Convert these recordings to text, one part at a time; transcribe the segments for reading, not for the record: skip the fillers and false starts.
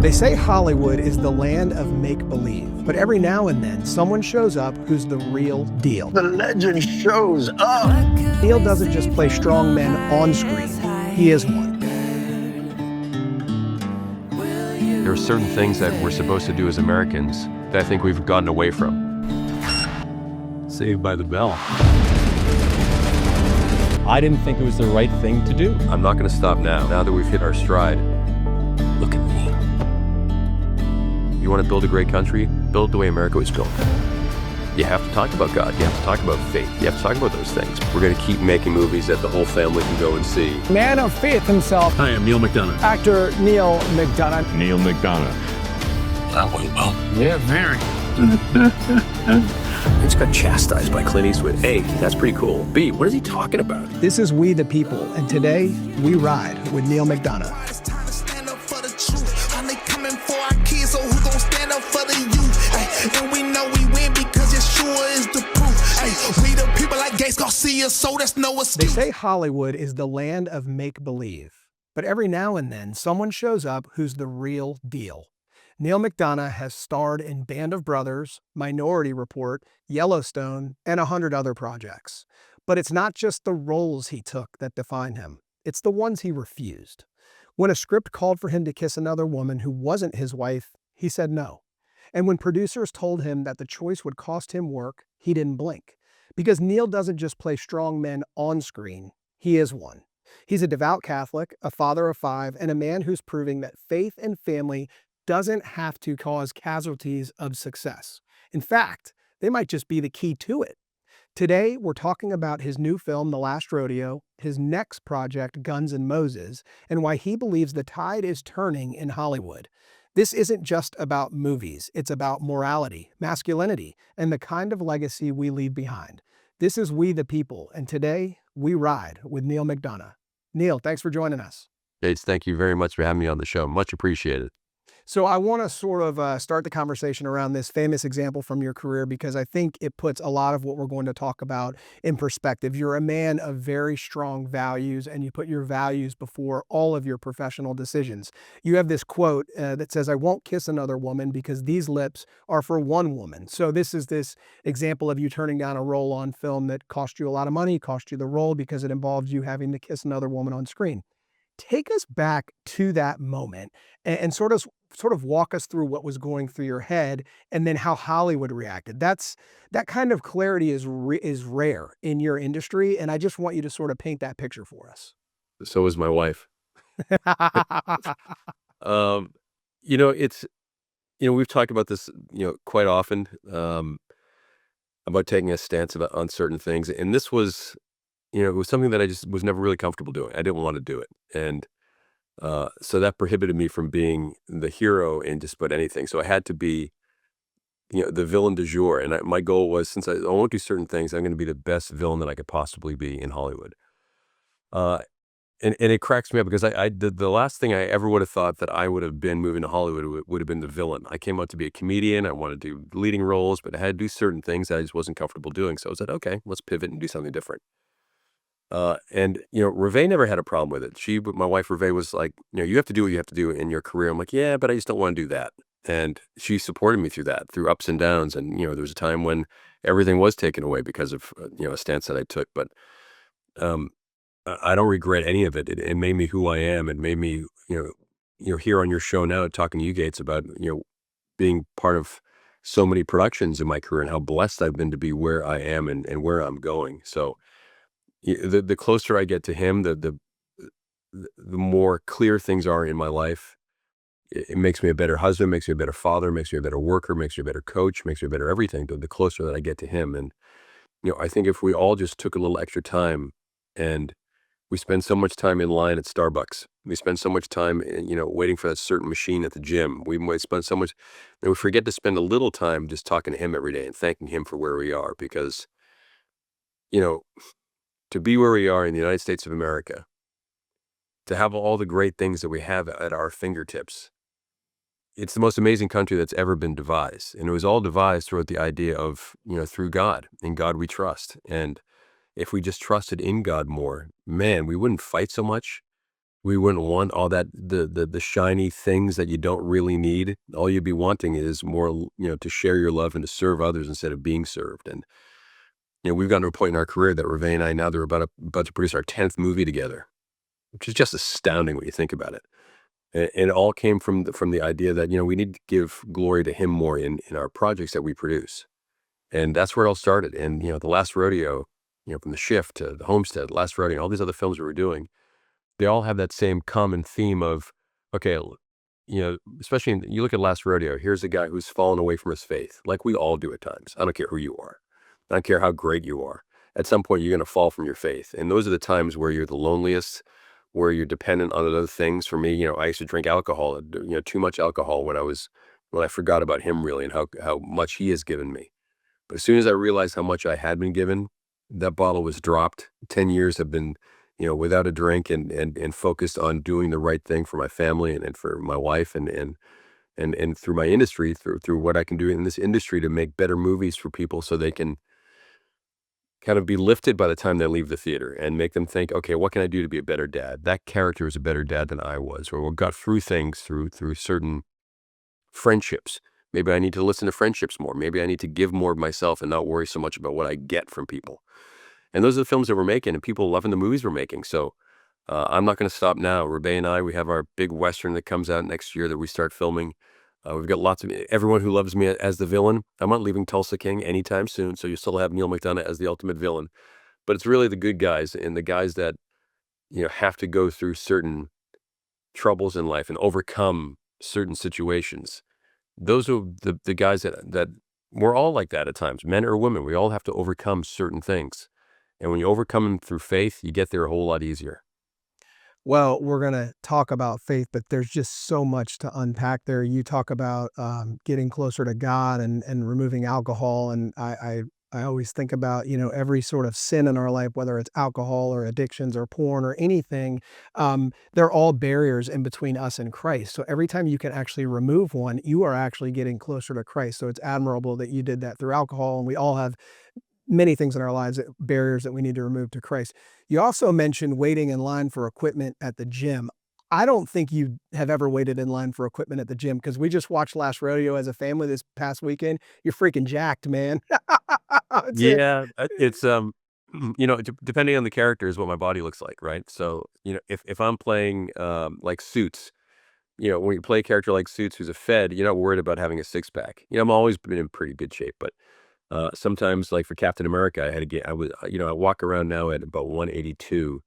They say Hollywood is the land of make-believe, but every now and then someone shows up who's the real deal. The legend shows up. Neal doesn't just play strong men on screen, he is one. There are certain things that we're supposed to do as Americans that I think we've gotten away from. Saved by the Bell. I didn't think it was the right thing to do. I'm not going to stop now that we've hit our stride. Look at me. You want to build a great country? Build it the way America was built. You have to talk about God. You have to talk about faith. You have to talk about those things. We're going to keep making movies that the whole family can go and see. Man of faith himself. Hi, I'm Neal McDonough. Actor Neal McDonough. Neal McDonough. That went well. Yeah, very. He just got chastised by Clint Eastwood. A, that's pretty cool. B, what is he talking about? This is We the People, and today we ride with Neal McDonough. It's time to stand up for the truth. How they coming for our kids, so who gon' stand up for the youth? Ay, and we know we win because Yeshua is the proof. Ay, we the people like Garcia, so that's no They excuse. say Hollywood is the land of make-believe, but every now and then someone shows up who's the real deal. Neal McDonough has starred in Band of Brothers, Minority Report, Yellowstone, and 100 other projects. But it's not just the roles he took that define him. It's the ones he refused. When a script called for him to kiss another woman who wasn't his wife, he said no. And when producers told him that the choice would cost him work, he didn't blink. Because Neal doesn't just play strong men on screen, he is one. He's a devout Catholic, a father of 5, and a man who's proving that faith and family doesn't have to cause casualties of success. In fact, they might just be the key to it. Today, we're talking about his new film, The Last Rodeo, his next project, Guns N' Moses, and why he believes the tide is turning in Hollywood. This isn't just about movies. It's about morality, masculinity, and the kind of legacy we leave behind. This is We the People, and today, we ride with Neal McDonough. Neal, thanks for joining us. Yates, thank you very much for having me on the show. Much appreciated. So I want to sort of start the conversation around this famous example from your career because I think it puts a lot of what we're going to talk about in perspective. You're a man of very strong values, and you put your values before all of your professional decisions. You have this quote that says, "I won't kiss another woman because these lips are for one woman." So this is this example of you turning down a role on film that cost you a lot of money, cost you the role because it involves you having to kiss another woman on screen. Take us back to that moment and sort of walk us through what was going through your head and then how Hollywood reacted. That kind of clarity is rare in your industry, and I just want you to sort of paint that picture for us. So is my wife. We've talked about this, quite often, about taking a stance on certain things. And this was, it was something that I just was never really comfortable doing. I didn't want to do it. And so that prohibited me from being the hero in just about anything. So I had to be, the villain du jour. And my goal was, since I won't do certain things, I'm going to be the best villain that I could possibly be in Hollywood. And it cracks me up because the last thing I ever would have thought that I would have been moving to Hollywood would have been the villain. I came out to be a comedian. I wanted to do leading roles, but I had to do certain things that I just wasn't comfortable doing. So I said, okay, let's pivot and do something different. Reve never had a problem with it. My wife Reve was like, you have to do what you have to do in your career. I'm like, yeah, but I just don't want to do that. And she supported me through that, through ups and downs. And, there was a time when everything was taken away because of, a stance that I took. But I don't regret any of it. It made me who I am. It made me, here on your show now talking to you, Gates, about, being part of so many productions in my career and how blessed I've been to be where I am and where I'm going. So the closer I get to him, the more clear things are in my life. It makes me a better husband, makes me a better father, makes me a better worker, makes me a better coach, makes me a better everything, the closer that I get to him. And, I think if we all just took a little extra time, and we spend so much time in line at Starbucks, we spend so much time, waiting for that certain machine at the gym, we might spend so much, and we forget to spend a little time just talking to him every day and thanking him for where we are. Because, to be where we are in the United States of America, to have all the great things that we have at our fingertips, it's the most amazing country that's ever been devised. And it was all devised throughout the idea of, through God. In God we trust. And if we just trusted in God more, man, we wouldn't fight so much. We wouldn't want all that the shiny things that you don't really need. All you'd be wanting is more, to share your love and to serve others instead of being served. And we've gotten to a point in our career that Reve and I now they're about to produce our 10th movie together, which is just astounding when you think about it. And it all came from the idea that we need to give glory to him more in our projects that we produce, and that's where it all started. And the Last Rodeo, from The Shift to The Homestead, Last Rodeo, all these other films we were doing, they all have that same common theme of, okay, especially you look at Last Rodeo, here's a guy who's fallen away from his faith, like we all do at times. I don't care who you are. I don't care how great you are. At some point, you're going to fall from your faith. And those are the times where you're the loneliest, where you're dependent on other things. For me, I used to drink alcohol, too much alcohol when I forgot about him really and how much he has given me. But as soon as I realized how much I had been given, that bottle was dropped. 10 years have been without a drink and focused on doing the right thing for my family and for my wife and through my industry, through what I can do in this industry to make better movies for people so they can kind of be lifted by the time they leave the theater and make them think, okay, what can I do to be a better dad? That character is a better dad than I was, or got through things through certain friendships. Maybe I need to listen to friendships more. Maybe I need to give more of myself and not worry so much about what I get from people. And those are the films that we're making and people loving the movies we're making. So I'm not going to stop now. Rebe and I, we have our big Western that comes out next year that we start filming. We've got lots of everyone who loves me as the villain. I'm not leaving Tulsa King anytime soon. So you still have Neal McDonough as the ultimate villain, but it's really the good guys and the guys that, have to go through certain troubles in life and overcome certain situations. Those are the guys that we're all like that at times, men or women. We all have to overcome certain things. And when you overcome them through faith, you get there a whole lot easier. Well, we're going to talk about faith, but there's just so much to unpack there. You talk about getting closer to God and removing alcohol. And I always think about, every sort of sin in our life, whether it's alcohol or addictions or porn or anything, they're all barriers in between us and Christ. So every time you can actually remove one, you are actually getting closer to Christ. So it's admirable that you did that through alcohol. And we all have many things in our lives, barriers that we need to remove to Christ. You also mentioned waiting in line for equipment at the gym. I don't think you have ever waited in line for equipment at the gym because we just watched Last Rodeo as a family this past weekend. You're freaking jacked, man. That's it. Yeah, it's depending on the character is what my body looks like, right? So if I'm playing like Suits, when you play a character like Suits who's a Fed, you're not worried about having a six pack. I'm always been in pretty good shape, but sometimes like for Captain America, I walk around now at about 182.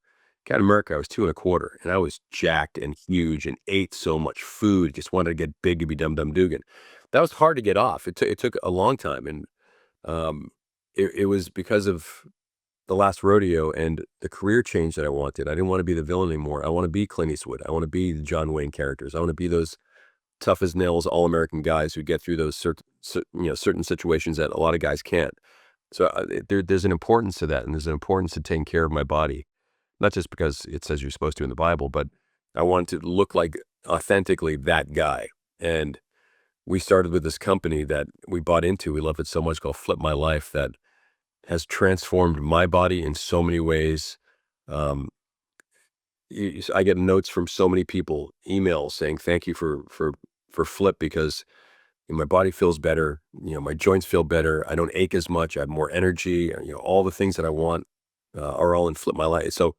Captain America, I was 2 1/4, and I was jacked and huge and ate so much food, just wanted to get big to be Dum Dum Dugan. That was hard to get off. It took a long time, and it was because of the Last Rodeo and the career change that I wanted. I didn't want to be the villain anymore. I want to be Clint Eastwood. I want to be the John Wayne characters. I want to be those tough as nails, all-American guys who get through those certain situations that a lot of guys can't. So there's an importance to that, and there's an importance to taking care of my body, not just because it says you're supposed to in the Bible, but I wanted to look like authentically that guy. And we started with this company that we bought into. We love it so much, called Flip My Life, that has transformed my body in so many ways. Um, I get notes from so many people, emails saying thank you for Flip because my body feels better. My joints feel better. I don't ache as much. I have more energy. All the things that I want are all in Flip My Life. So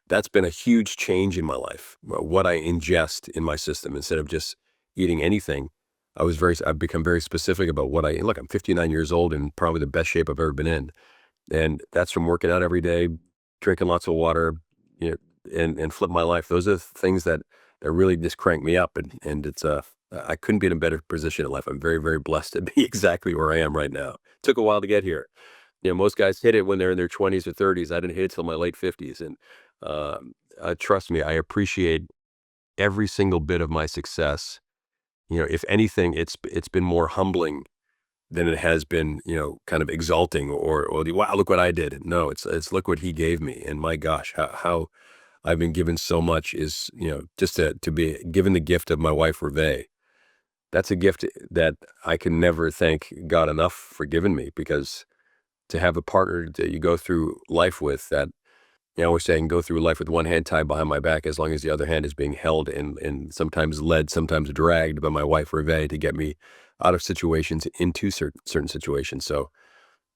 that's been a huge change in my life. What I ingest in my system instead of just eating anything. I've become very specific about what look, I'm 59 years old and probably the best shape I've ever been in. And that's from working out every day, drinking lots of water, and Flip My Life. Those are things that really just crank me up. And it's, I couldn't be in a better position in life. I'm very, very blessed to be exactly where I am right now. It took a while to get here. Most guys hit it when they're in their 20s or 30s. I didn't hit it till my late 50s. And trust me, I appreciate every single bit of my success. If anything, it's been more humbling than it has been, kind of exalting or wow, look what I did. No, it's look what he gave me. And my gosh, how I've been given so much is, just to be given the gift of my wife, Reve. That's a gift that I can never thank God enough for giving me, because to have a partner that you go through life with that I always say I can go through life with one hand tied behind my back as long as the other hand is being held and sometimes led, sometimes dragged by my wife Reve to get me out of situations into certain situations. So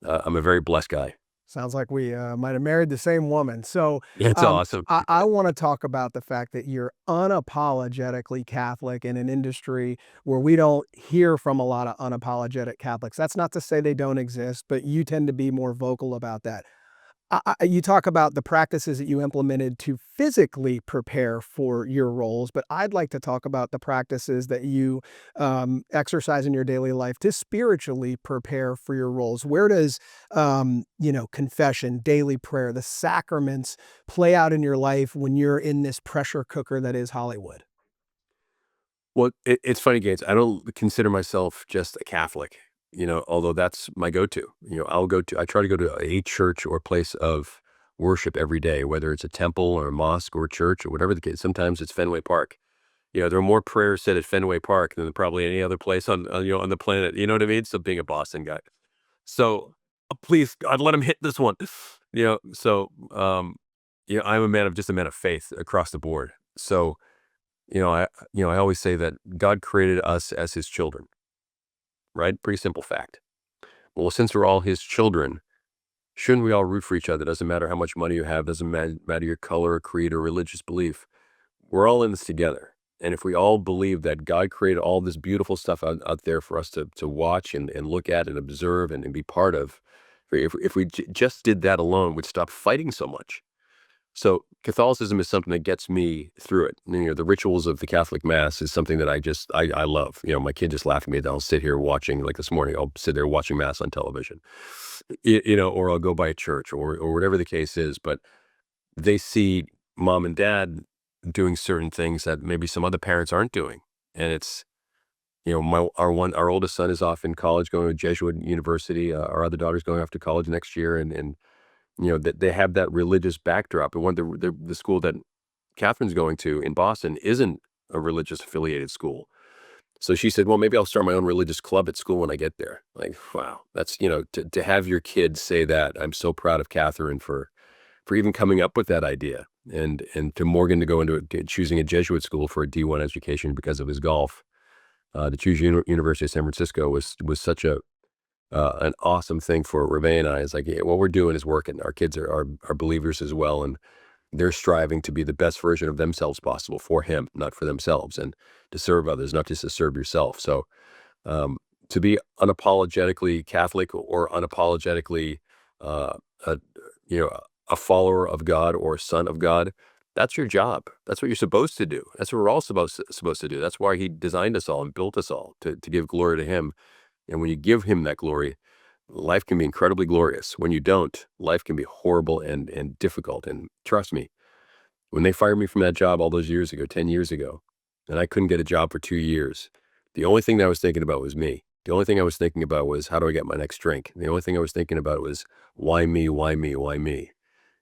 I'm a very blessed guy. Sounds like we might have married the same woman. So Yeah, it's awesome. I want to talk about the fact that you're unapologetically Catholic in an industry where we don't hear from a lot of unapologetic Catholics. That's not to say they don't exist, but you tend to be more vocal about that. You talk about the practices that you implemented to physically prepare for your roles, but I'd like to talk about the practices that you exercise in your daily life to spiritually prepare for your roles. Where does, confession, daily prayer, the sacraments play out in your life when you're in this pressure cooker that is Hollywood? Well, it's funny, Gates. I don't consider myself just a Catholic, although that's my go-to. I try to go to a church or place of worship every day, whether it's a temple or a mosque or a church or whatever the case. Sometimes it's Fenway Park. There are more prayers said at Fenway Park than probably any other place on the planet. You know what I mean? So being a Boston guy. So please, God, let him hit this one. I'm just a man of faith across the board. So, I always say that God created us as his children, right? Pretty simple fact. Well, since we're all his children, shouldn't we all root for each other? Doesn't matter how much money you have, doesn't matter your color, creed, or religious belief. We're all in this together. And if we all believe that God created all this beautiful stuff out there for us to watch and look at and observe and be part of, if we just did that alone, we'd stop fighting so much. So Catholicism is something that gets me through it. The rituals of the Catholic Mass is something that I love. My kid just laughed at me that I'll sit here watching, like this morning, I'll sit there watching Mass on television, or I'll go by a church or whatever the case is. But they see mom and dad doing certain things that maybe some other parents aren't doing. And it's, our oldest son is off in college going to Jesuit university. Our other daughter's going off to college next year. And that they have that religious backdrop. And the school that Catherine's going to in Boston isn't a religious affiliated school. So she said, well, maybe I'll start my own religious club at school when I get there. Like, wow, that's, to have your kids say that. I'm so proud of Catherine for even coming up with that idea. And to Morgan to go into choosing a Jesuit school for a D1 education because of his golf. To choose University of San Francisco was such an awesome thing for Reve and I. Is like, yeah, what we're doing is working. Our kids are believers as well, and they're striving to be the best version of themselves possible for him, not for themselves, and to serve others, not just to serve yourself. So to be unapologetically Catholic or unapologetically a a follower of God or a son of God, that's your job. That's what you're supposed to do. That's what we're all supposed to do. That's why he designed us all and built us all to give glory to him. And when you give him that glory, life can be incredibly glorious. When you don't, life can be horrible and difficult. And trust me, when they fired me from that job all those years ago, 10 years ago, and I couldn't get a job for 2 years, the only thing that I was thinking about was me. The only thing I was thinking about was, how do I get my next drink? The only thing I was thinking about was, why me, why me, why me?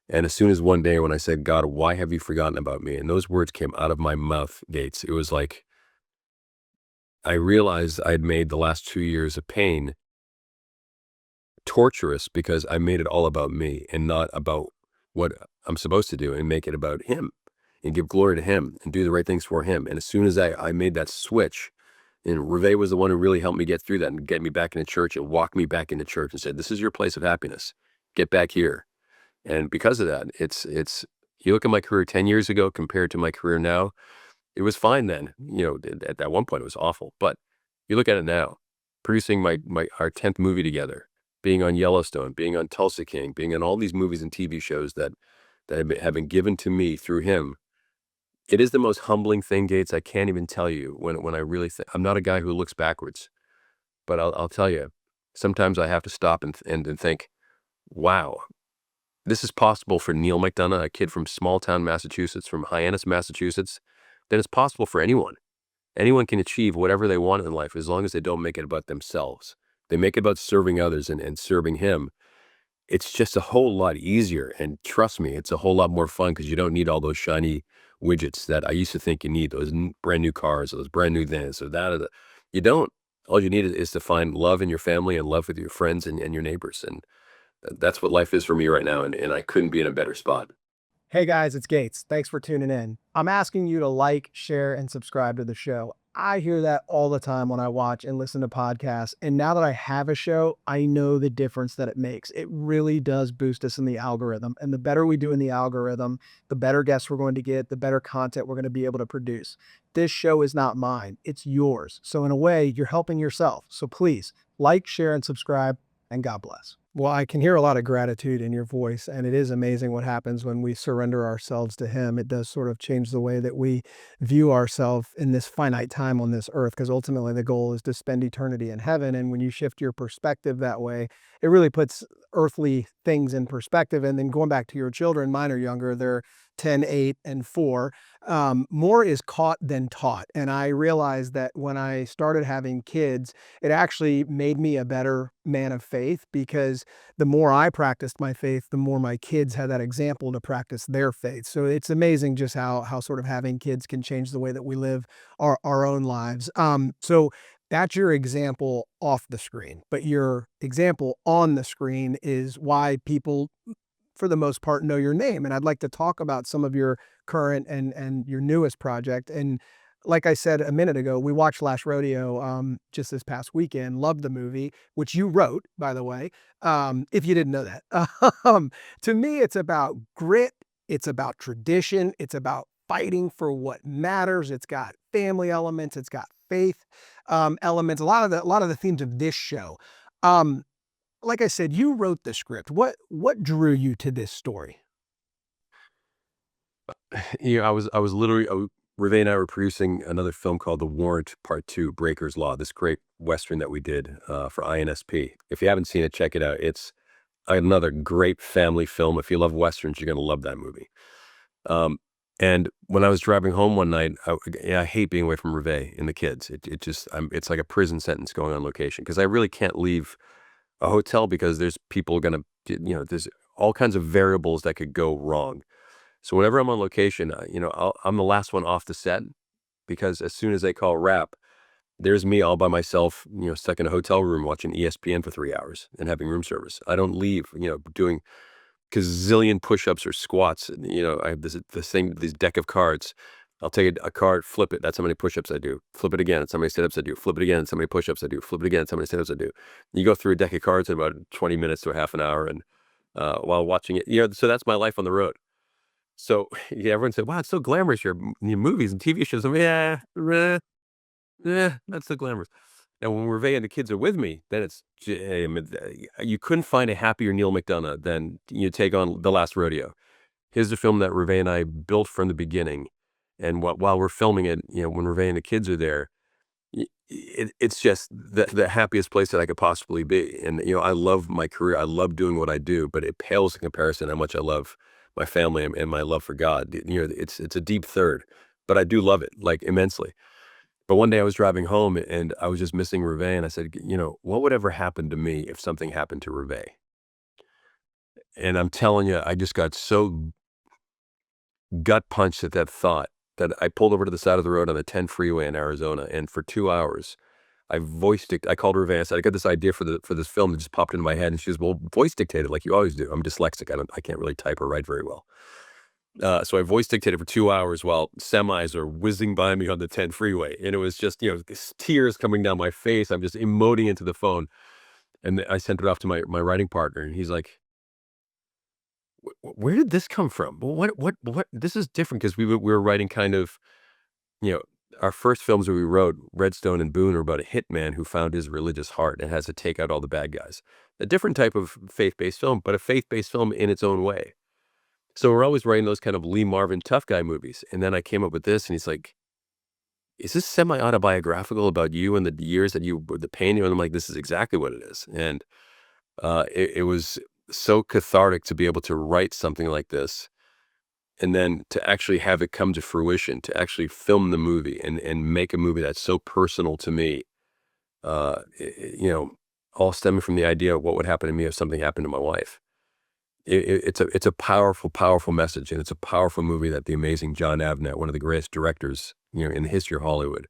And as soon as one day when I said, God, why have you forgotten about me? And those words came out of my mouth, Gates, it was like, I realized I'd made the last 2 years of pain torturous because I made it all about me and not about what I'm supposed to do, and make it about him and give glory to him and do the right things for him. And as soon as I made that switch, and Reve was the one who really helped me get through that and get me back into church and walk me back into church and said, this is your place of happiness. Get back here. And because of that, it's you look at my career 10 years ago compared to my career now, it was fine then. At that one point it was awful. But you look at it now, producing our 10th movie together, being on Yellowstone, being on Tulsa King, being on all these movies and TV shows that have been given to me through him. It is the most humbling thing, Gates. I can't even tell you when I really think. I'm not a guy who looks backwards, but I'll tell you, sometimes I have to stop and think, wow, this is possible for Neal McDonough, a kid from small town Massachusetts, from Hyannis, Massachusetts. Then it's possible for anyone. Anyone can achieve whatever they want in life as long as they don't make it about themselves. They make it about serving others and serving him. It's just a whole lot easier. And trust me, it's a whole lot more fun because you don't need all those shiny widgets that I used to think you need, those brand new cars, those brand new this or that. You don't. All you need is to find love in your family and love with your friends and your neighbors. And that's what life is for me right now. And I couldn't be in a better spot. Hey guys, it's Gates. Thanks for tuning in. I'm asking you to like, share, and subscribe to the show. I hear that all the time when I watch and listen to podcasts. And now that I have a show, I know the difference that it makes. It really does boost us in the algorithm. And the better we do in the algorithm, the better guests we're going to get, the better content we're going to be able to produce. This show is not mine, it's yours. So, in a way, you're helping yourself. So, please like, share, and subscribe, and God bless. Well, I can hear a lot of gratitude in your voice, and it is amazing what happens when we surrender ourselves to Him. It does sort of change the way that we view ourselves in this finite time on this earth, because ultimately the goal is to spend eternity in heaven. And when you shift your perspective that way, it really puts earthly things in perspective. And then going back to your children, mine are younger, they're 10, 8, and 4. More is caught than taught. And I realized that when I started having kids, it actually made me a better man of faith, because the more I practiced my faith, the more my kids had that example to practice their faith. So it's amazing just how sort of having kids can change the way that we live our own lives. So that's your example off the screen, but your example on the screen is why people, for the most part, know your name. And I'd like to talk about some of your current and your newest project. And like I said a minute ago, we watched Last Rodeo just this past weekend. Loved the movie, which you wrote, by the way, if you didn't know that. To me, it's about grit. It's about tradition. It's about fighting for what matters. It's got family elements. It's got faith elements. A lot of the themes of this show. Like I said, you wrote the script. What drew you to this story? I was literally, Reve and I were producing another film called The Warrant Part 2, Breaker's Law, this great Western that we did for INSP. If you haven't seen it, check it out. It's another great family film. If you love Westerns, you're going to love that movie. And when I was driving home one night, I hate being away from Reve and the kids. It's like a prison sentence going on location, because I really can't leave a hotel because there's people going to, there's all kinds of variables that could go wrong. So whenever I'm on location, I'm the last one off the set, because as soon as they call wrap, there's me all by myself, stuck in a hotel room watching ESPN for 3 hours and having room service. I don't leave, doing gazillion push-ups or squats. I have this deck of cards. I'll take a card, flip it. That's how many push-ups I do. Flip it again. That's how many sit-ups I do. Flip it again. That's how many push-ups I do. Flip it again. That's how many sit-ups I do. You go through a deck of cards in about 20 minutes to a half an hour, and while watching it, so that's my life on the road. So yeah, everyone said, "Wow, it's so glamorous. Your movies and TV shows." I'm like, yeah, that's so glamorous. And when Reve and the kids are with me, then you couldn't find a happier Neal McDonough than you take on The Last Rodeo. Here's the film that Reve and I built from the beginning. And while we're filming it, when Reve and the kids are there, it's just the happiest place that I could possibly be. And, I love my career. I love doing what I do, but it pales in comparison how much I love my family and my love for God. It's a deep third, but I do love it, like, immensely. But one day I was driving home and I was just missing Reve, and I said, what would ever happen to me if something happened to Reve? And I'm telling you, I just got so gut punched at that thought that I pulled over to the side of the road on the 10 freeway in Arizona, and for 2 hours, I called Reve. I said, I got this idea for this film that just popped into my head, and she was, well, voice dictated like you always do. I'm dyslexic. I can't really type or write very well. So I voice dictated for 2 hours while semis are whizzing by me on the 10 freeway. And it was just, tears coming down my face. I'm just emoting into the phone. And I sent it off to my writing partner, and he's like, where did this come from? Well, what, this is different, because we were writing kind of, our first films that we wrote, Redstone and Boone, are about a hitman who found his religious heart and has to take out all the bad guys. A different type of faith-based film, but a faith-based film in its own way. So we're always writing those kind of Lee Marvin tough guy movies. And then I came up with this, and he's like, is this semi-autobiographical about you and the years that the pain? And I'm like, this is exactly what it is. And it was so cathartic to be able to write something like this, and then to actually have it come to fruition, to actually film the movie and make a movie that's so personal to me, all stemming from the idea of what would happen to me if something happened to my wife. It's a powerful, powerful message, and it's a powerful movie that the amazing John Avnet, one of the greatest directors, in the history of Hollywood,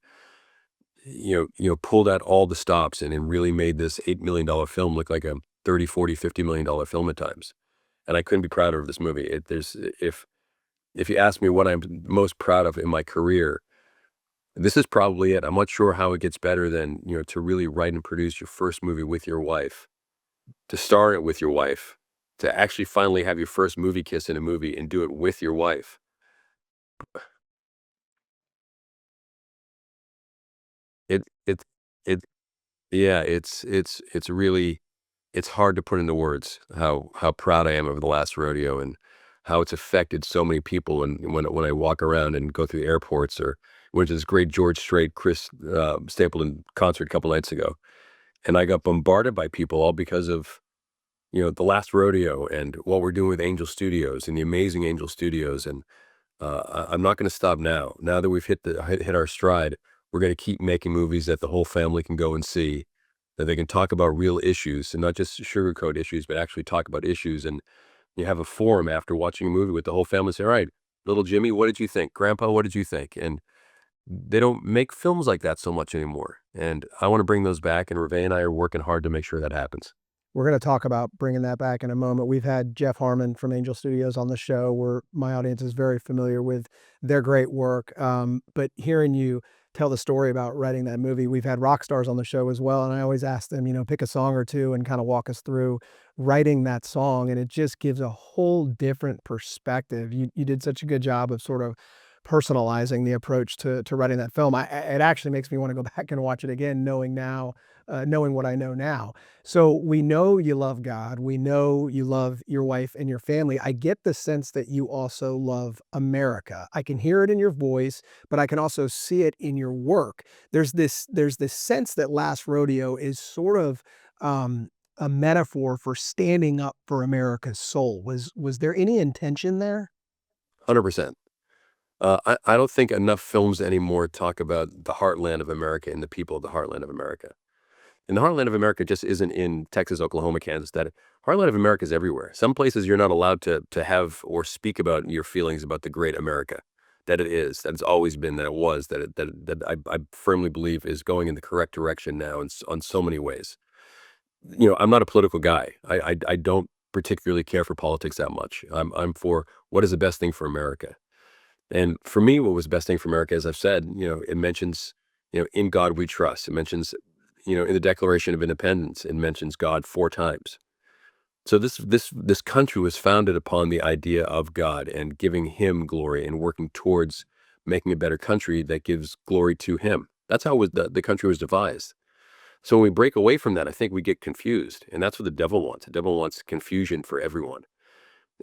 pulled out all the stops and really made this $8 million film look like a $30, $40, $50 million film at times. And I couldn't be prouder of this movie. if you ask me what I'm most proud of in my career, this is probably it. I'm not sure how it gets better than, to really write and produce your first movie with your wife, to star it with your wife, to actually finally have your first movie kiss in a movie and do it with your wife. It it it yeah, it's really it's hard to put into words how proud I am of the last rodeo and how it's affected so many people. And when I walk around and go through the airports or went to this great George Strait, Chris Stapleton concert a couple nights ago, and I got bombarded by people all because of the last rodeo and what we're doing with Angel Studios and the amazing Angel Studios. And I'm not going to stop now. Now that we've hit our stride, we're going to keep making movies that the whole family can go and see, that they can talk about real issues and not just sugarcoat issues, but actually talk about issues. And you have a forum after watching a movie with the whole family. Say, all right, little Jimmy, what did you think? Grandpa, what did you think? And they don't make films like that so much anymore. And I want to bring those back. And Reve and I are working hard to make sure that happens. We're going to talk about bringing that back in a moment. We've had Jeff Harmon from Angel Studios on the show, where my audience is very familiar with their great work. But hearing you tell the story about writing that movie, we've had rock stars on the show as well. And I always ask them, pick a song or two and kind of walk us through writing that song. And it just gives a whole different perspective. You did such a good job of sort of personalizing the approach to writing that film. It actually makes me want to go back and watch it again, knowing what I know now. So we know you love God. We know you love your wife and your family. I get the sense that you also love America. I can hear it in your voice, but I can also see it in your work. There's this sense that Last Rodeo is sort of a metaphor for standing up for America's soul. Was there any intention there? 100%. I don't think enough films anymore talk about the heartland of America and the people of the heartland of America. And the heartland of America just isn't in Texas, Oklahoma, Kansas. That heartland of America is everywhere. Some places you're not allowed to have or speak about your feelings about the great America, that it is, that it's always been, that it was, that I firmly believe is going in the correct direction now on so many ways. I'm not a political guy. I don't particularly care for politics that much. I'm for what is the best thing for America. And for me, what was the best thing for America, as I've said, it mentions, in God we trust. It mentions, in the Declaration of Independence, it mentions God 4 times. So this country was founded upon the idea of God and giving him glory and working towards making a better country that gives glory to him. That's how the country was devised. So when we break away from that, I think we get confused. And that's what the devil wants. The devil wants confusion for everyone.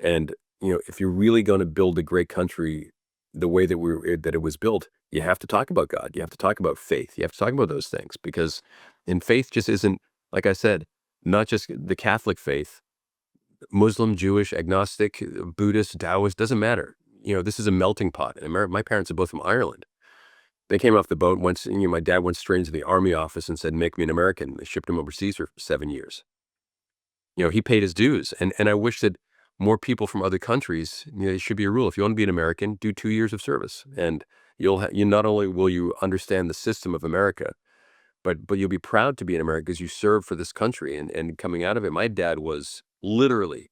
And, if you're really going to build a great country the way that it was built, you have to talk about God. You have to talk about faith. You have to talk about those things because in faith just isn't, like I said, not just the Catholic faith, Muslim, Jewish, agnostic, Buddhist, Taoist, doesn't matter. This is a melting pot. And my parents are both from Ireland. They came off the boat once, my dad went straight into the army office and said, make me an American. They shipped him overseas for 7 years. He paid his dues. And I wish that more people from other countries, it should be a rule. If you want to be an American, do 2 years of service. And you not only will you understand the system of America, but you'll be proud to be an American because you served for this country. And coming out of it, my dad was literally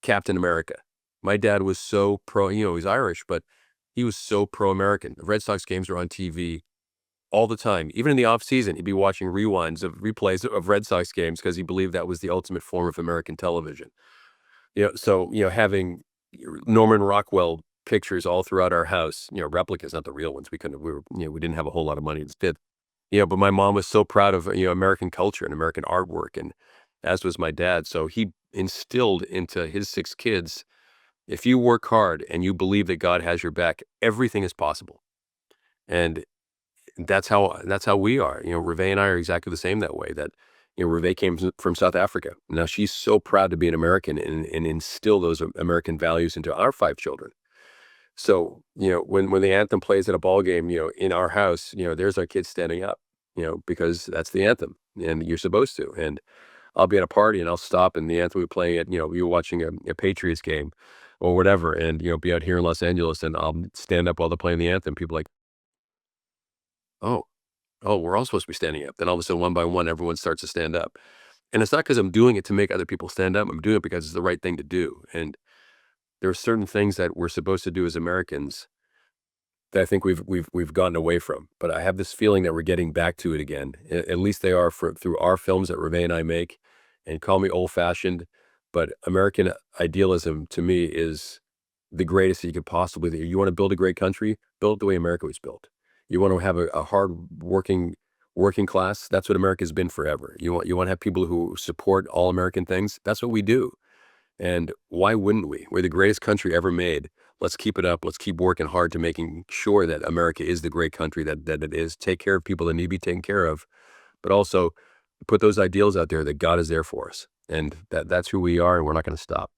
Captain America. My dad was so pro, he's Irish, but he was so pro-American. The Red Sox games were on TV all the time. Even in the off season, he'd be watching replays of Red Sox games because he believed that was the ultimate form of American television. So, having Norman Rockwell pictures all throughout our house, replicas, not the real ones. We didn't have a whole lot of money instead. But my mom was so proud of, American culture and American artwork, and as was my dad. So he instilled into his 6 kids, if you work hard and you believe that God has your back, everything is possible. And that's how we are. Reve and I are exactly the same that way. That Reve came from South Africa. Now she's so proud to be an American and instill those American values into our 5 children. So when the anthem plays at a ball game, in our house, there's our kids standing up, because that's the anthem, and you're supposed to. And I'll be at a party and I'll stop and the anthem will be playing at you're watching a Patriots game or whatever, and be out here in Los Angeles and I'll stand up while they're playing the anthem. People are like, oh. Oh, we're all supposed to be standing up. Then all of a sudden, one by one, everyone starts to stand up. And it's not because I'm doing it to make other people stand up. I'm doing it because it's the right thing to do. And there are certain things that we're supposed to do as Americans that I think we've gotten away from. But I have this feeling that we're getting back to it again. At least they are through our films that Reve and I make. And call me old-fashioned, but American idealism to me is the greatest that you could possibly do. You want to build a great country, build it the way America was built. You want to have a hard working class. That's what America's been forever. You want to have people who support all American things. That's what we do. And why wouldn't we? We're the greatest country ever made. Let's keep it up. Let's keep working hard to making sure that America is the great country that it is. Take care of people that need to be taken care of, but also put those ideals out there that God is there for us. And that's who we are, and we're not going to stop.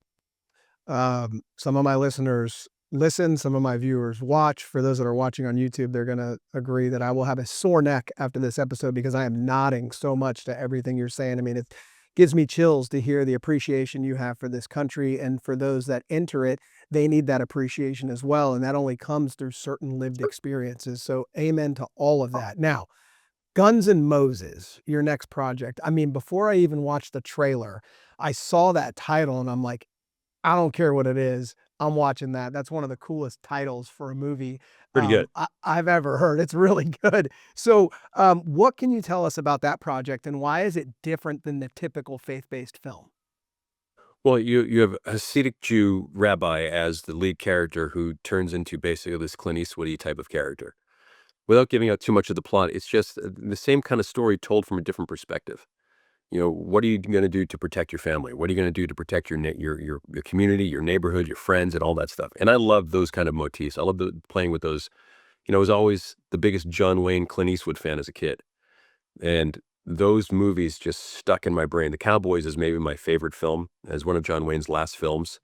Some of my listeners listen, some of my viewers watch. For those that are watching on YouTube, they're going to agree that I will have a sore neck after this episode because I am nodding so much to everything you're saying. I mean, it gives me chills to hear the appreciation you have for this country, and for those that enter it, they need that appreciation as well. And that only comes through certain lived experiences. So amen to all of that. Now, Guns N' Moses, your next project. I mean, before I even watched the trailer, I saw that title and I'm like, I don't care what it is. I'm watching that. That's one of the coolest titles for a movie Pretty good. I've ever heard. It's really good. So, what can you tell us about that project, and why is it different than the typical faith-based film? Well, you have a Hasidic Jew rabbi as the lead character who turns into basically this Clint Eastwood-y type of character. Without giving out too much of the plot, it's just the same kind of story told from a different perspective. What are you going to do to protect your family? What are you going to do to protect your community, your neighborhood, your friends, and all that stuff? And I love those kind of motifs. I love playing with those. I was always the biggest John Wayne, Clint Eastwood fan as a kid. And those movies just stuck in my brain. The Cowboys is maybe my favorite film, as one of John Wayne's last films.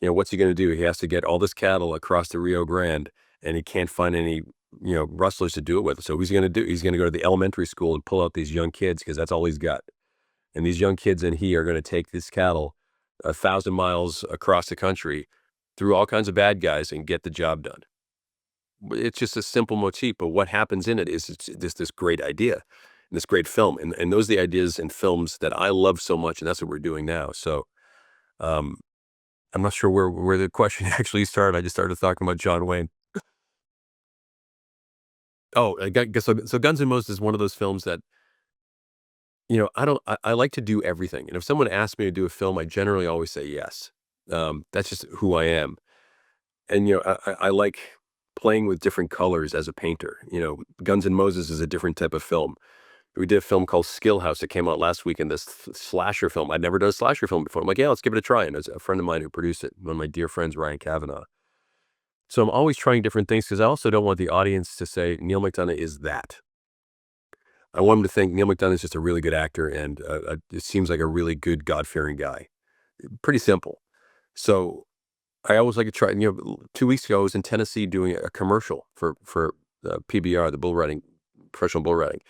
What's he going to do? He has to get all this cattle across the Rio Grande, and he can't find any, rustlers to do it with. So he's going to go to the elementary school and pull out these young kids because that's all he's got. And these young kids and he are going to take this cattle 1,000 miles across the country through all kinds of bad guys and get the job done. It's just a simple motif, but what happens in it is this great idea and this great film. And those are the ideas in films that I love so much, and that's what we're doing now. So I'm not sure where the question actually started. I just started talking about John Wayne. Oh, I guess so Guns N' Moses is one of those films that, I like to do everything. And if someone asks me to do a film, I generally always say yes. That's just who I am. And, I like playing with different colors as a painter. Guns N' Moses is a different type of film. We did a film called Skill House that came out last week, in this slasher film. I'd never done a slasher film before. I'm like, yeah, let's give it a try. And there's a friend of mine who produced it, one of my dear friends, Ryan Kavanaugh. So I'm always trying different things because I also don't want the audience to say Neal McDonough is that. I want them to think Neal McDonough is just a really good actor, and it seems like a really good God-fearing guy. Pretty simple. So I always like to try. 2 weeks ago I was in Tennessee doing a commercial for PBR, the bull riding, professional bull riding.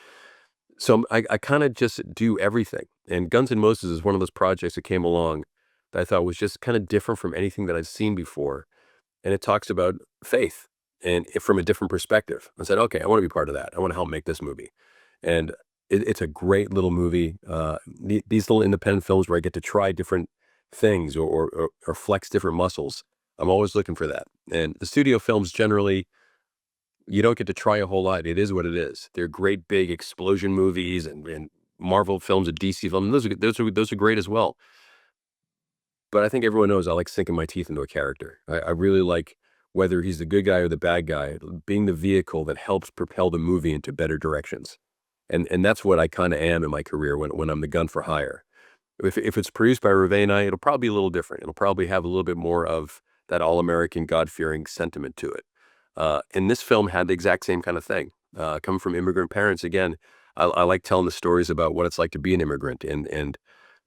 So I kind of just do everything. And Guns N' Moses is one of those projects that came along that I thought was just kind of different from anything that I've seen before. And it talks about faith and from a different perspective. I said, okay, I want to be part of that. I want to help make this movie. And it's a great little movie. These little independent films where I get to try different things or flex different muscles. I'm always looking for that. And the studio films generally, you don't get to try a whole lot. It is what it is. They're great big explosion movies and Marvel films and DC films. Those are great as well. But I think everyone knows I like sinking my teeth into a character. I really like, whether he's the good guy or the bad guy, being the vehicle that helps propel the movie into better directions. And that's what I kind of am in my career when I'm the gun for hire. If it's produced by Reve and I, it'll probably be a little different. It'll probably have a little bit more of that all-American God-fearing sentiment to it. And this film had the exact same kind of thing. Coming from immigrant parents, again, I like telling the stories about what it's like to be an immigrant and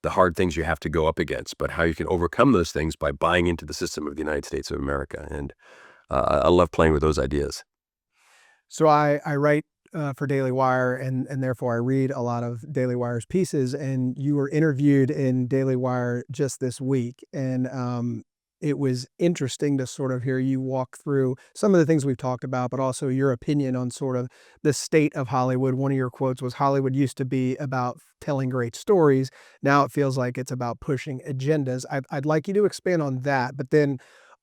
the hard things you have to go up against, but how you can overcome those things by buying into the system of the United States of America. And I love playing with those ideas. So I write for Daily Wire, and therefore I read a lot of Daily Wire's pieces, and you were interviewed in Daily Wire just this week. And it was interesting to sort of hear you walk through some of the things we've talked about, but also your opinion on sort of the state of Hollywood. One of your quotes was, Hollywood used to be about telling great stories. Now it feels like it's about pushing agendas. I'd like you to expand on that, but then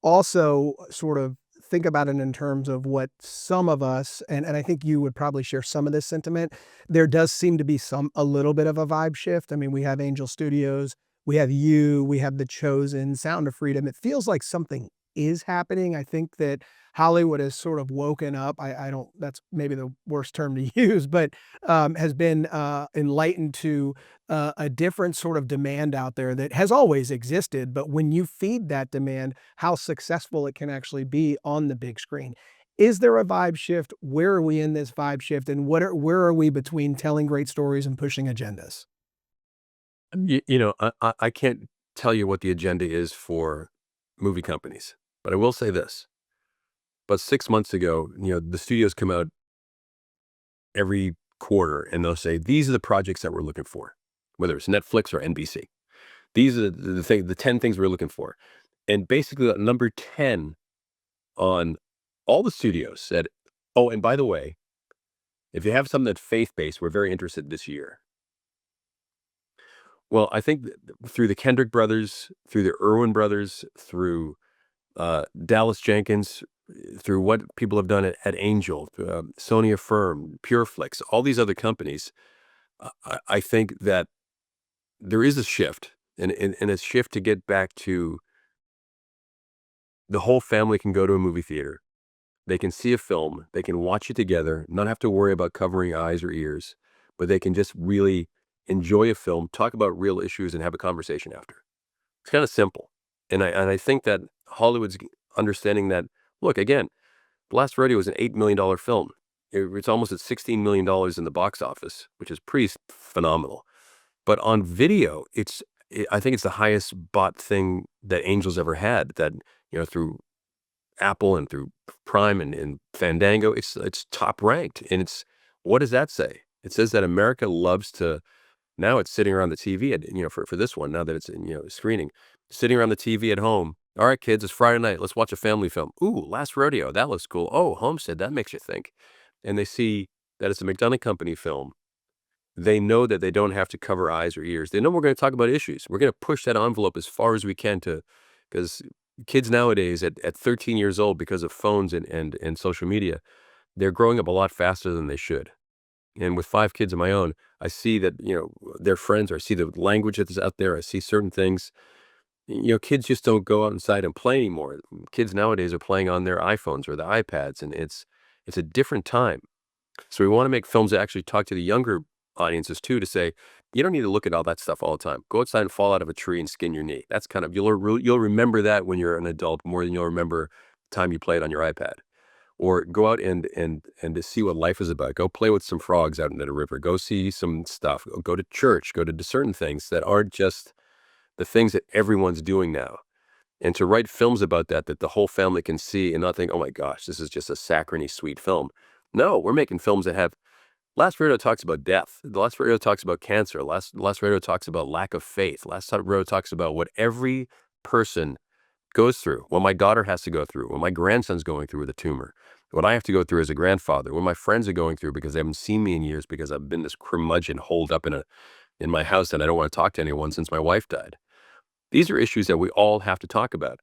also sort of think about it in terms of what some of us, and I think you would probably share some of this sentiment. There does seem to be a little bit of a vibe shift. I mean, we have Angel Studios, we have you, we have The Chosen, Sound of Freedom. It feels like something is happening. I think that Hollywood has sort of woken up. I don't, that's maybe the worst term to use, but has been enlightened to a different sort of demand out there that has always existed. But when you feed that demand, how successful it can actually be on the big screen. Is there a vibe shift? Where are we in this vibe shift? And where are we between telling great stories and pushing agendas? I can't tell you what the agenda is for movie companies, but I will say this. About 6 months ago, the studios come out every quarter and they'll say, these are the projects that we're looking for, whether it's Netflix or NBC. These are the 10 things we're looking for. And basically, number 10 on all the studios said, oh, and by the way, if you have something that's faith-based, we're very interested this year. Well, I think through the Kendrick brothers, through the Irwin brothers, through Dallas Jenkins, through what people have done at Angel, Sony Affirm, Pureflix, all these other companies, I think that there is a shift, and a shift to get back to the whole family can go to a movie theater. They can see a film, they can watch it together, not have to worry about covering eyes or ears, but they can just really enjoy a film, talk about real issues, and have a conversation after. It's kind of simple. And I think that Hollywood's understanding that, look, again, The Last Rodeo was an $8 million film. It's almost at $16 million in the box office, which is pretty phenomenal. But on video, I think it's the highest bought thing that Angel's ever had, that, through Apple and through Prime and Fandango, it's top ranked. And what does that say? It says that America loves to, now it's sitting around the TV for this one, now that it's in, screening, sitting around the TV at home. All right, kids, it's Friday night. Let's watch a family film. Ooh, Last Rodeo. That looks cool. Oh, Homestead. That makes you think. And they see that it's a McDonough Company film. They know that they don't have to cover eyes or ears. They know we're going to talk about issues. We're going to push that envelope as far as we can because kids nowadays at 13 years old, because of phones and social media, they're growing up a lot faster than they should. And with 5 kids of my own, I see that, their friends, or I see the language that's out there. I see certain things. Kids just don't go outside and play anymore. Kids nowadays are playing on their iPhones or the iPads, and it's a different time. So we want to make films that actually talk to the younger audiences too, to say, you don't need to look at all that stuff all the time. Go outside and fall out of a tree and skin your knee. That's kind of, you'll remember that when you're an adult more than you'll remember the time you played on your iPad. Or go out and to see what life is about. Go play with some frogs out in the river. Go see some stuff. Go to church. Go to certain things that aren't just the things that everyone's doing now. And to write films about that the whole family can see and not think, oh my gosh, this is just a saccharine sweet film. No, we're making films that have, Last Rodeo talks about death. The Last Rodeo talks about cancer. Last Rodeo talks about lack of faith. Last Rodeo talks about what every person goes through, what my daughter has to go through, what my grandson's going through with a tumor, what I have to go through as a grandfather, what my friends are going through because they haven't seen me in years because I've been this curmudgeon holed up in my house and I don't want to talk to anyone since my wife died. These are issues that we all have to talk about.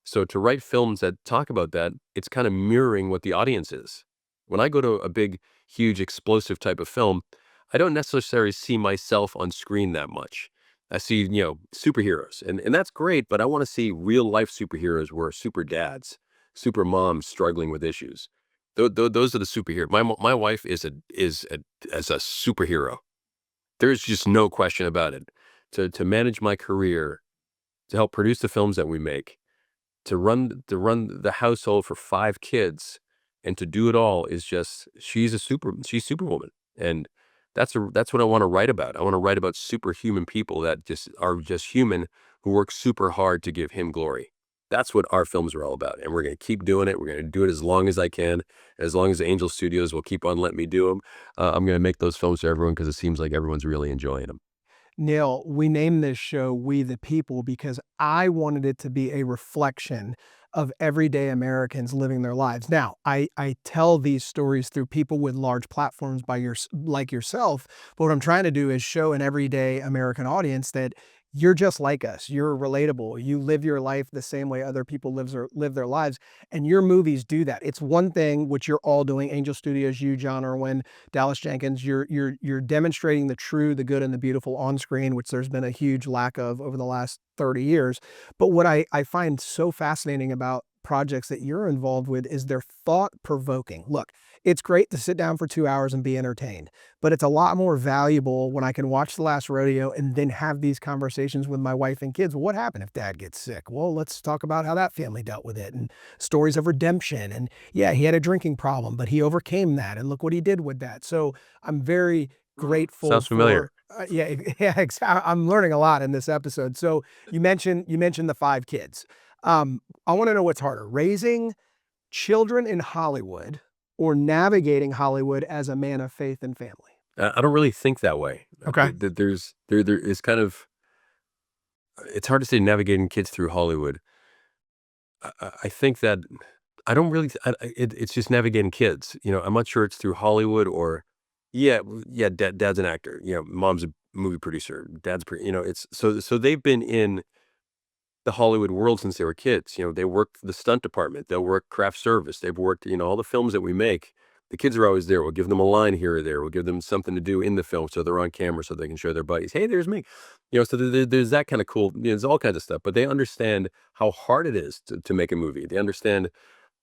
So to write films that talk about that, it's kind of mirroring what the audience is. When I go to a big, huge, explosive type of film, I don't necessarily see myself on screen that much. I see, superheroes, and that's great, but I want to see real life superheroes who are super dads, super moms struggling with issues. Those are the superheroes. My wife is a superhero. There's just no question about it. To manage my career, to help produce the films that we make, to run the household for 5 kids, and to do it all is just, she's Superwoman. And that's what I want to write about. I want to write about superhuman people that just are just human, who work super hard to give him glory. That's what our films are all about. And we're going to keep doing it. We're going to do it as long as I can. As long as Angel Studios will keep on letting me do them. I'm going to make those films for everyone because it seems like everyone's really enjoying them. Neal, we named this show We the People because I wanted it to be a reflection of everyday Americans living their lives. Now, I tell these stories through people with large platforms like yourself, but what I'm trying to do is show an everyday American audience that you're just like us. You're relatable. You live your life the same way other people live their lives, and your movies do that. It's one thing which you're all doing. Angel Studios, you, John Irwin, Dallas Jenkins. You're demonstrating the true, the good, and the beautiful on screen, which there's been a huge lack of over the last 30 years. But what I find so fascinating about projects that you're involved with is they're thought provoking. Look, it's great to sit down for 2 hours and be entertained, but it's a lot more valuable when I can watch The Last Rodeo and then have these conversations with my wife and kids. Well, what happened if dad gets sick? Well, let's talk about how that family dealt with it, and stories of redemption. And yeah, he had a drinking problem, but he overcame that. And look what he did with that. So I'm very grateful Sounds familiar. for, yeah, yeah, I'm learning a lot in this episode. So you mentioned the 5 kids. I want to know what's harder, raising children in Hollywood or navigating Hollywood as a man of faith and family? I don't really think that way. Okay. There is kind of, it's hard to say navigating kids through Hollywood. I think that I don't really, it's just navigating kids. I'm not sure it's through Hollywood or, yeah, dad's an actor. Mom's a movie producer. It's so they've been in the Hollywood world since they were kids. They work the stunt department, they'll work craft service, they've worked, all the films that we make. The kids are always there. We'll give them a line here or there. We'll give them something to do in the film so they're on camera so they can show their buddies, hey, there's me. So there's that kind of cool, there's all kinds of stuff, but they understand how hard it is to make a movie. They understand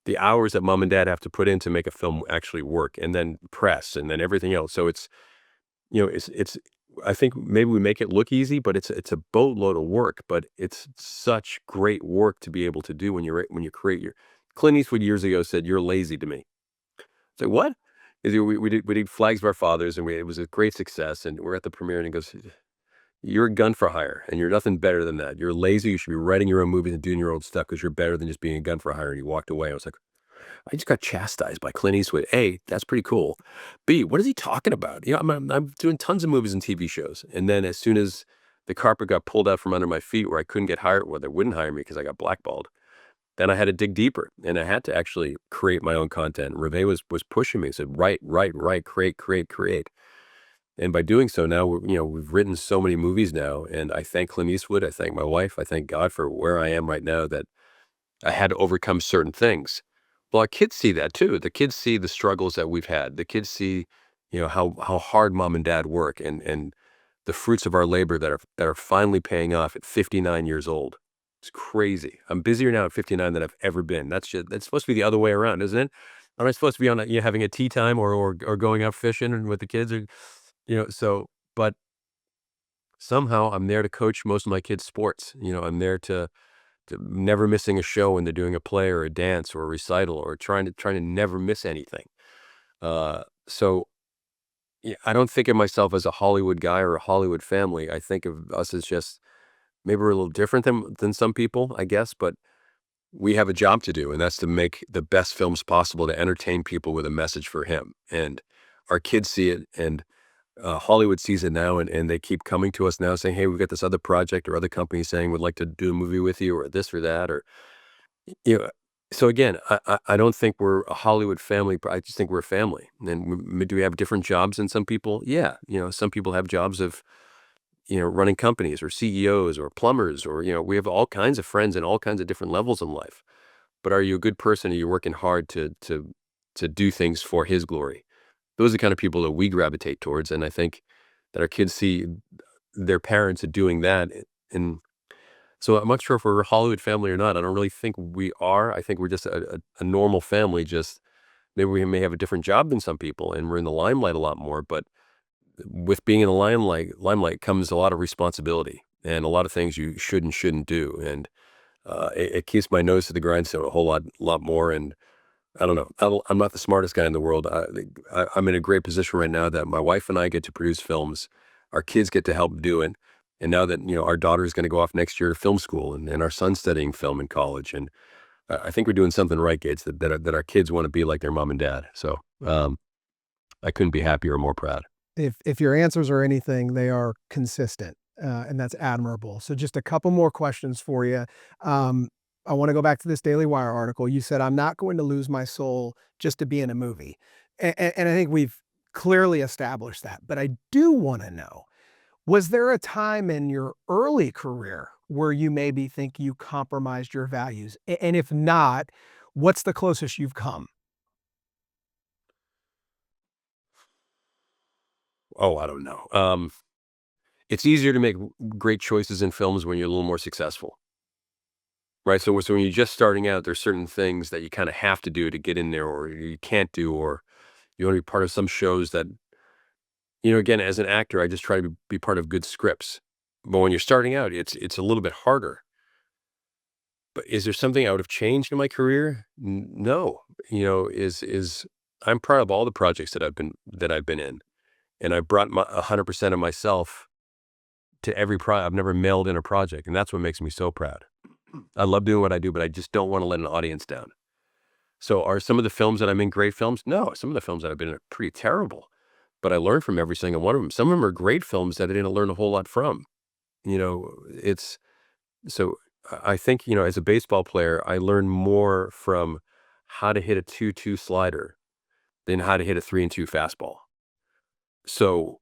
the hours that mom and dad have to put in to make a film actually work, and then press, and then everything else. So it's I think maybe we make it look easy, but it's a boatload of work, but it's such great work to be able to do when you create your. Clint Eastwood years ago said, "You're lazy to me." It's like, what? We did Flags of Our Fathers, and it was a great success, and we're at the premiere, and he goes, "You're a gun for hire, and you're nothing better than that. You're lazy. You should be writing your own movies and doing your own stuff because you're better than just being a gun for hire." And he walked away. I was like, I just got chastised by Clint Eastwood. A, that's pretty cool. B, what is he talking about? I'm doing tons of movies and TV shows. And then as soon as the carpet got pulled out from under my feet where I couldn't get hired, where they wouldn't hire me because I got blackballed, then I had to dig deeper and I had to actually create my own content. Reve was pushing me. He said, write, create. And by doing so now, we've written so many movies now. And I thank Clint Eastwood. I thank my wife. I thank God for where I am right now, that I had to overcome certain things. Well, our kids see that too. The kids see the struggles that we've had. The kids see, how hard mom and dad work, and the fruits of our labor that are finally paying off at 59 years old. It's crazy. I'm busier now at 59 than I've ever been. That's supposed to be the other way around, isn't it? Am I supposed to be on having a tea time or going out fishing and with the kids, or but somehow I'm there to coach most of my kids' sports. I'm there to never missing a show when they're doing a play or a dance or a recital, or trying to never miss anything. So yeah, I don't think of myself as a Hollywood guy or a Hollywood family. I think of us as just, maybe we're a little different than some people, I guess, but we have a job to do, and that's to make the best films possible to entertain people with a message for him. And our kids see it, and Hollywood sees it now, and they keep coming to us now saying, hey, we've got this other project, or other companies saying we'd like to do a movie with you, or this or that, or, you know, so again, I don't think we're a Hollywood family, but I just think we're a family. And do we have different jobs than some people? Yeah. Some people have jobs of, running companies, or CEOs, or plumbers, or, we have all kinds of friends and all kinds of different levels in life. But are you a good person? Are you working hard to do things for his glory? Those are the kind of people that we gravitate towards. And I think that our kids see their parents are doing that. And so I'm not sure if we're a Hollywood family or not. I don't really think we are. I think we're just a normal family. Just maybe we may have a different job than some people, and we're in the limelight a lot more. But with being in the limelight comes a lot of responsibility and a lot of things you should and shouldn't do. And it keeps my nose to the grindstone a whole lot more. And I don't know. I'm not the smartest guy in the world. I'm in a great position right now that my wife and I get to produce films. Our kids get to help do it. And now that, our daughter is going to go off next year to film school, and our son's studying film in college. And I think we're doing something right, Gates, that our kids want to be like their mom and dad. So I couldn't be happier or more proud. If your answers are anything, they are consistent, and that's admirable. So just a couple more questions for you. I want to go back to this Daily Wire article. You said, I'm not going to lose my soul just to be in a movie. And I think we've clearly established that. But I do want to know, Was there a time in your early career where you maybe think you compromised your values? And if not, what's the closest you've come? Oh, I don't know. It's easier to make great choices in films when you're a little more successful, right? So when you're just starting out, there's certain things that you kind of have to do to get in there, or you can't do, or you want to be part of some shows that, again, as an actor, I just try to be part of good scripts. But when you're starting out, it's a little bit harder. But is there something I would have changed in my career? No. Is I'm proud of all the projects that I've been in, and I brought my 100% of myself to every I've never mailed in a project, and that's what makes me so proud. I love doing what I do, but I just don't want to let an audience down. So are some of the films that I'm in great films? No, some of the films that I've been in are pretty terrible, but I learned from every single one of them. Some of them are great films that I didn't learn a whole lot from. It's so I think, as a baseball player, I learned more from how to hit a 2-2 slider than how to hit a 3-2 fastball. So,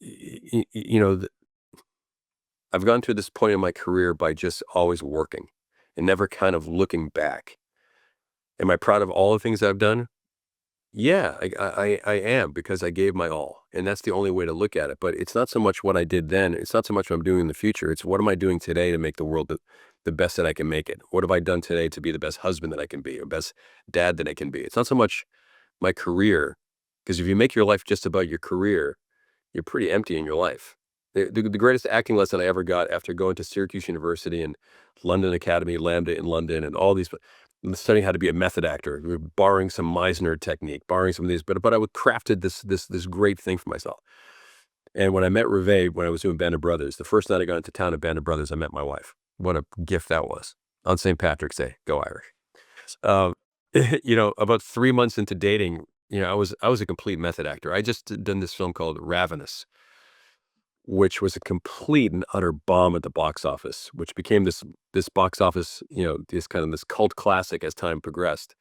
y- y- you know, th- I've gone to this point in my career by just always working and never kind of looking back. Am I proud of all the things I've done? Yeah, I am, because I gave my all, and that's the only way to look at it. But it's not so much what I did then. It's not so much what I'm doing in the future. It's what am I doing today to make the world the best that I can make it? What have I done today to be the best husband that I can be, or best dad that I can be? It's not so much my career, because if you make your life just about your career, you're pretty empty in your life. The greatest acting lesson I ever got after going to Syracuse University and London Academy, Lambda in London, and all these, studying how to be a method actor, borrowing some Meisner technique, borrowing some of these, but I would crafted this great thing for myself. And when I met Reve, when I was doing Band of Brothers, the first night I got into town at Band of Brothers, I met my wife. What a gift that was on St. Patrick's Day. Go Irish. Um, about 3 months into dating, I was a complete method actor. I just done this film called Ravenous, which was a complete and utter bomb at the box office, which became this box office, this cult classic as time progressed.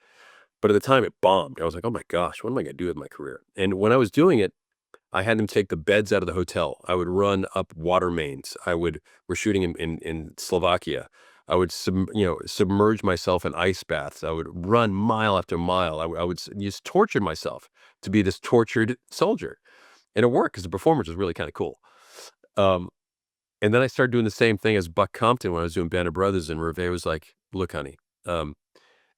But at the time it bombed. I was like, oh my gosh, what am I gonna do with my career? And when I was doing it, I had them take the beds out of the hotel. I would run up water mains. We're shooting in Slovakia. I would submerge myself in ice baths. I would run mile after mile. I would just torture myself to be this tortured soldier. And it worked because the performance was really kind of cool. Um, and then I started doing the same thing as Buck Compton when I was doing Band of Brothers, and Reve was like, "Look, honey, um,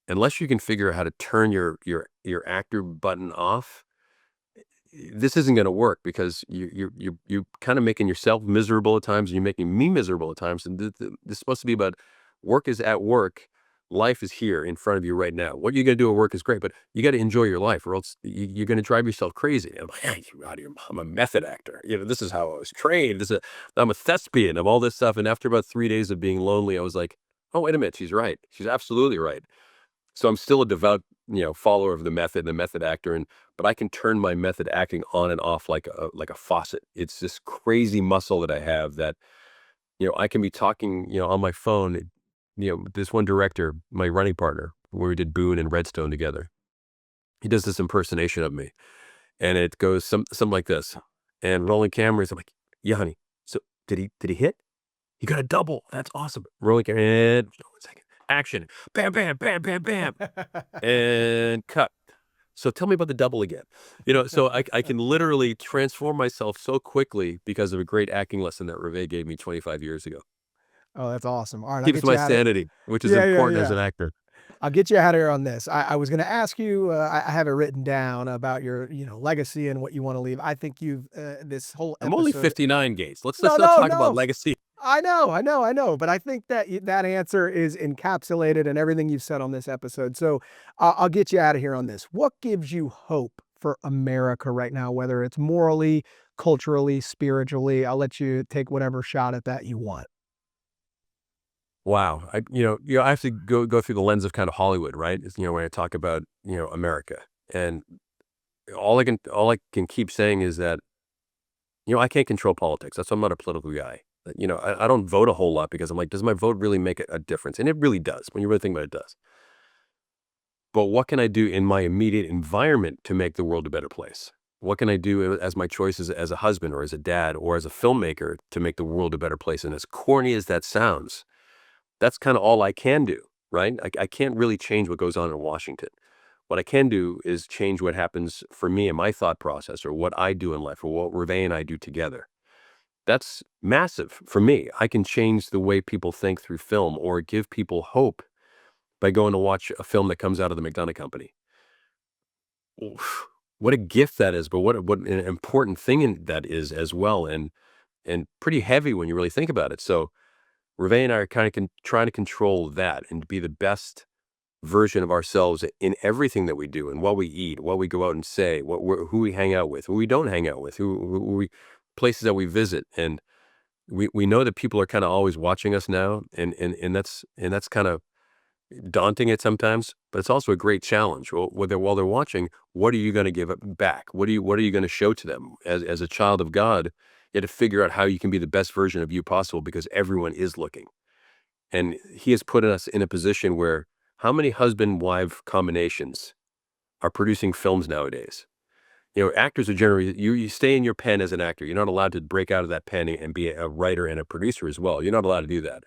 unless you can figure out how to turn your actor button off, this isn't going to work, because you're kind of making yourself miserable at times, and you're making me miserable at times. And this is supposed to be about work is at work. Life is here in front of you right now. What you're going to do at work is great, but you got to enjoy your life, or else you're going to drive yourself crazy." And I'm like, "Hey, you out of your, I'm a method actor. This is how I was trained. I'm a thespian of all this stuff." And after about 3 days of being lonely, I was like, oh, wait a minute. She's right. She's absolutely right. So I'm still a devout, follower of the method, the method actor, but I can turn my method acting on and off like a faucet. It's this crazy muscle that I have that, I can be talking, on my phone. This one director, my running partner, where we did Boone and Redstone together. He does this impersonation of me, and it goes something like this. And rolling cameras, I'm like, "Yeah, honey. So did he hit? He got a double. That's awesome." Rolling camera, and 1 second, action, bam, bam, bam, bam, bam, and cut. So tell me about the double again. So I can literally transform myself so quickly because of a great acting lesson that Reve gave me 25 years ago. Oh, that's awesome. All right, I'll Keeps get you my out of sanity, which is Yeah, yeah, important as yeah. an actor. I'll get you out of here on this. I was going to ask you. I have it written down about your, legacy and what you want to leave. I think you've this whole I'm only episode. 59, Gates. Let's No, not no, talk about no. legacy. I know. But I think that that answer is encapsulated in everything you've said on this episode. So I'll get you out of here on this. What gives you hope for America right now, whether it's morally, culturally, spiritually? I'll let you take whatever shot at that you want. Wow. I have to go through the lens of kind of Hollywood, right? When I talk about, America. And all I can keep saying is that, I can't control politics. That's why I'm not a political guy. I don't vote a whole lot, because I'm like, does my vote really make a difference? And it really does. When you really think about it, it does. But what can I do in my immediate environment to make the world a better place? What can I do as my choices as a husband or as a dad or as a filmmaker to make the world a better place? And as corny as that sounds, that's kind of all I can do, right? I can't really change what goes on in Washington. What I can do is change what happens for me in my thought process, or what I do in life, or what Reve and I do together. That's massive for me. I can change the way people think through film, or give people hope by going to watch a film that comes out of the McDonough Company. Oof, what a gift that is, but what an important thing that is as well, and pretty heavy when you really think about it. So Reve and I are kind of trying to control that and be the best version of ourselves in everything that we do, and what we eat, what we go out and say, who we hang out with, who we don't hang out with, who we places that we visit. And we know that people are kind of always watching us now, and that's kind of daunting at sometimes, but it's also a great challenge. Well, while they're watching, what are you going to give back? What are you going to show to them? As a child of God, you have to figure out how you can be the best version of you possible, because everyone is looking. And he has put us in a position where, how many husband-wife combinations are producing films nowadays? Actors are generally, you stay in your pen as an actor. You're not allowed to break out of that pen and be a writer and a producer as well. You're not allowed to do that.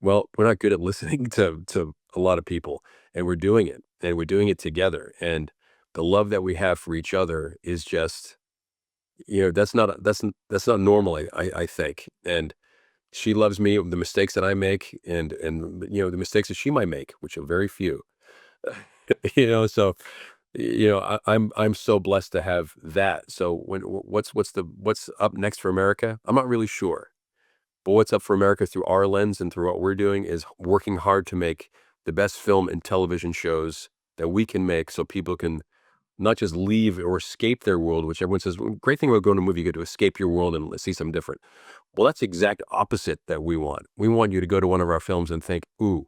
Well, we're not good at listening to a lot of people, and we're doing it, and we're doing it together. And the love that we have for each other is just, that's not normal, I think. And she loves me, the mistakes that I make, and the mistakes that she might make, which are very few. So I'm so blessed to have that. So what's up next for America? I'm not really sure. But what's up for America through our lens and through what we're doing is working hard to make the best film and television shows that we can make, so people can not just leave or escape their world, which everyone says, well, great thing about going to a movie, you get to escape your world and see something different. Well, that's the exact opposite that we want. We want you to go to one of our films and think, ooh,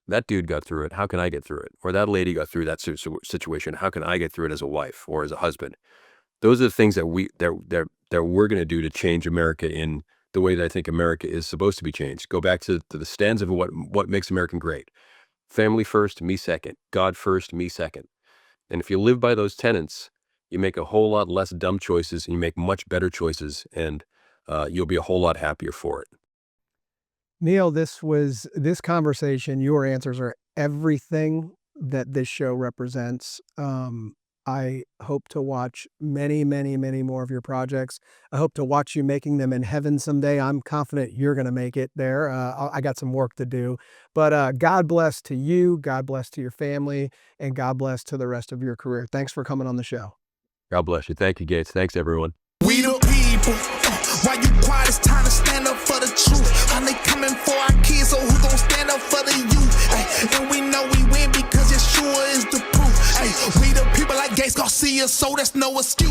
that dude got through it. How can I get through it? Or that lady got through that situation. How can I get through it as a wife or as a husband? Those are the things that we're going to do to change America in the way that I think America is supposed to be changed. Go back to the stands of what makes American great. Family first, me second. God first, me second. And if you live by those tenets, you make a whole lot less dumb choices, and you make much better choices, and you'll be a whole lot happier for it. Neal, this conversation, your answers are everything that this show represents. I hope to watch many, many, many more of your projects. I hope to watch you making them in heaven someday. I'm confident you're going to make it there. I got some work to do. But God bless to you, God bless to your family, and God bless to the rest of your career. Thanks for coming on the show. God bless you. Thank you, Gates. Thanks, everyone. We the people. Why you quiet? It's time to stand up for the truth. How they coming for our kids, so who gon' stand up for the youth? Ay, and we know we win because Yeshua is the proof. Ay, we the people like Garcia, so that's no excuse.